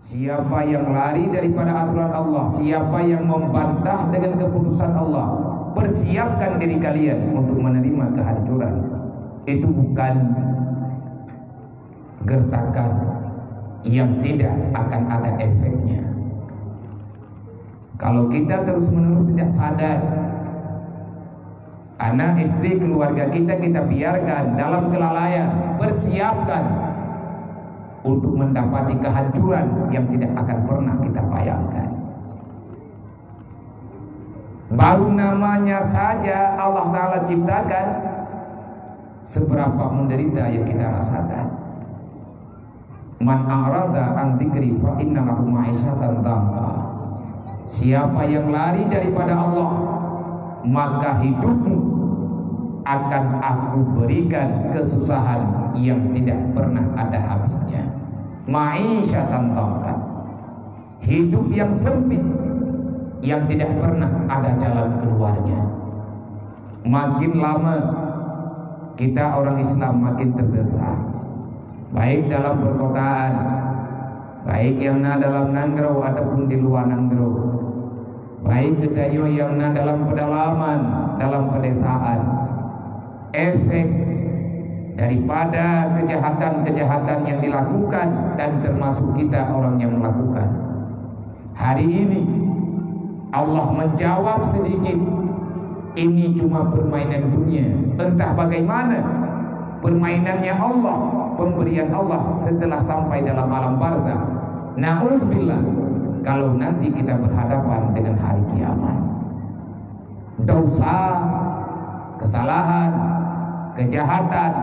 Siapa yang lari daripada aturan Allah, siapa yang membantah dengan keputusan Allah, persiapkan diri kalian untuk menerima kehancuran. Itu bukan gertakan yang tidak akan ada efeknya. Kalau kita terus-menerus tidak sadar, anak istri keluarga kita biarkan dalam kelalaian, persiapkan untuk mendapati kehancuran yang tidak akan pernah kita bayangkan. Baru namanya saja Allah Ta'ala ciptakan, seberapa menderita yang kita rasakan. Man a'rada an dzikri fa inna lahu ma'isyatan dhanka. Siapa yang lari daripada Allah, maka hidupmu akan aku berikan kesusahan yang tidak pernah ada habisnya. Ma'isyatan dhanka, hidup yang sempit yang tidak pernah ada jalan keluarnya. Makin lama kita orang Islam makin terdesak, baik dalam perkotaan, baik yang dalam nanggro ataupun di luar nanggro, baik kedayo yang dalam pedalaman, dalam pedesaan. Efek daripada kejahatan-kejahatan yang dilakukan dan termasuk kita orang yang melakukan. Hari ini Allah menjawab sedikit, ini cuma permainan dunia. Entah bagaimana permainannya Allah, pemberian Allah setelah sampai dalam alam barzakh. Na'udzubillah, kalau nanti kita berhadapan dengan hari kiamat, dosa, kesalahan, kejahatan,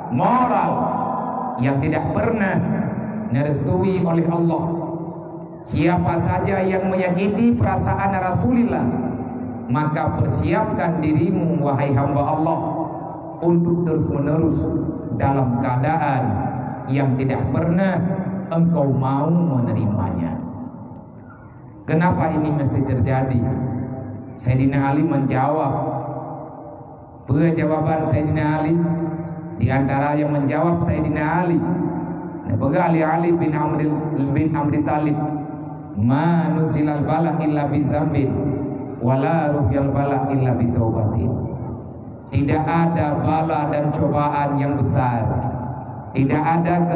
moral yang tidak pernah direstui oleh Allah. Siapa saja yang menyakiti perasaan Rasulullah, maka persiapkan dirimu wahai hamba Allah untuk terus-menerus dalam keadaan yang tidak pernah engkau mau menerimanya. Kenapa ini mesti terjadi? Sayyidina Ali menjawab. Jawaban Sayyidina Ali, di antara yang menjawab Sayyidina Ali, Ali bin Amr Talib, ma nuzilal bala illa bi dzambin wala rufyal bala illa bi taubatin. Tidak ada bala dan cobaan yang besar, tidak ada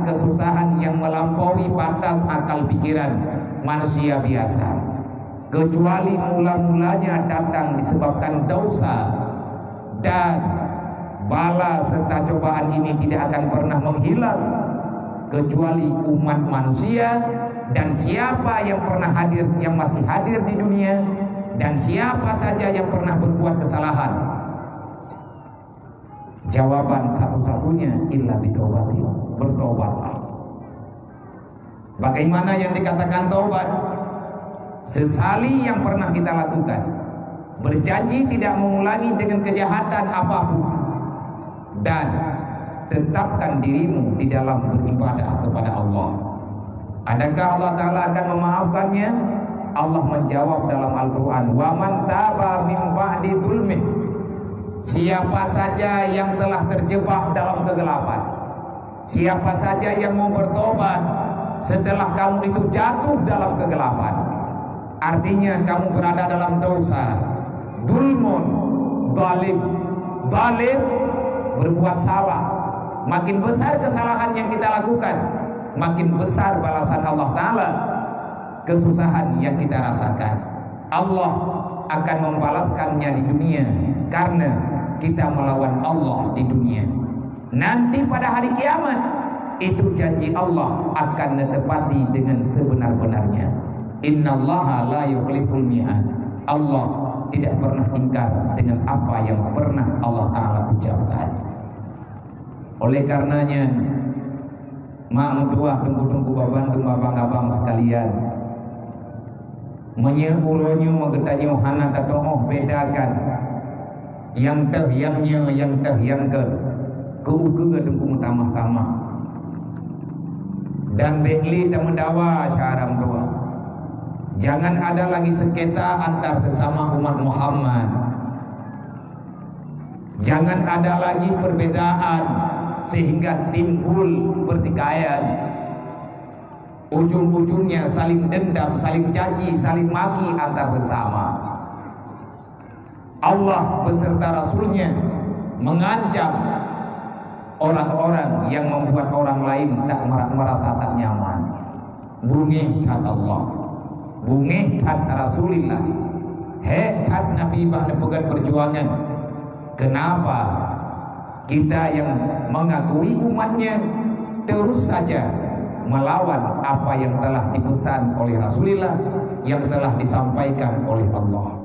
kesusahan yang melampaui batas akal pikiran manusia biasa, kecuali mula-mulanya datang disebabkan dosa. Dan bala serta cobaan ini tidak akan pernah menghilang kecuali umat manusia. Dan siapa yang pernah hadir, yang masih hadir di dunia, dan siapa saja yang pernah berbuat kesalahan, jawaban satu-satunya illa bitaubatin, bertobatlah. Bagaimana yang dikatakan taubat? Sesali yang pernah kita lakukan, berjanji tidak mengulangi dengan kejahatan apapun, dan tetapkan dirimu di dalam beribadah kepada Allah. Adakah Allah Ta'ala akan memaafkannya? Allah menjawab dalam Al-Quran, wa man taba min ba'di dzulmin. Siapa saja yang telah terjebak dalam kegelapan, siapa saja yang mau bertobat setelah kamu itu jatuh dalam kegelapan, artinya kamu berada dalam dosa, dulmun, zalim, berbuat salah. Makin besar kesalahan yang kita lakukan, makin besar balasan Allah Ta'ala. Kesusahan yang kita rasakan, Allah akan membalaskannya di dunia, karena kita melawan Allah di dunia. Nanti pada hari kiamat, itu janji Allah akan ditepati dengan sebenar-benarnya. Innallaha la yukhliful mi'ad. Allah tidak pernah ingkar dengan apa yang pernah Allah Ta'ala ucapkan. Oleh karenanya, ma'amduah tunggu-tunggu babang sekalian, menyeuronyo mengetanyo hana tatoh bedakan yang teh yangnya yang teh yang ke keuge tunggu tamah-tamah dan bekli tak mendawa syaram doa. Jangan ada lagi sengketa antar sesama umat Muhammad. Jangan ada lagi perbedaan sehingga timbul pertikaian. ujung-ujungnya saling dendam, saling caci, saling maki antar sesama. Allah beserta Rasulnya mengancam orang-orang yang membuat orang lain tak merasa tak nyaman. Bunyi kata Allah, bunyi kata Rasulullah, kata Nabi pada pegang perjuangan. Kenapa kita yang mengakui umatnya terus saja melawan apa yang telah dipesan oleh Rasulullah, yang telah disampaikan oleh Allah?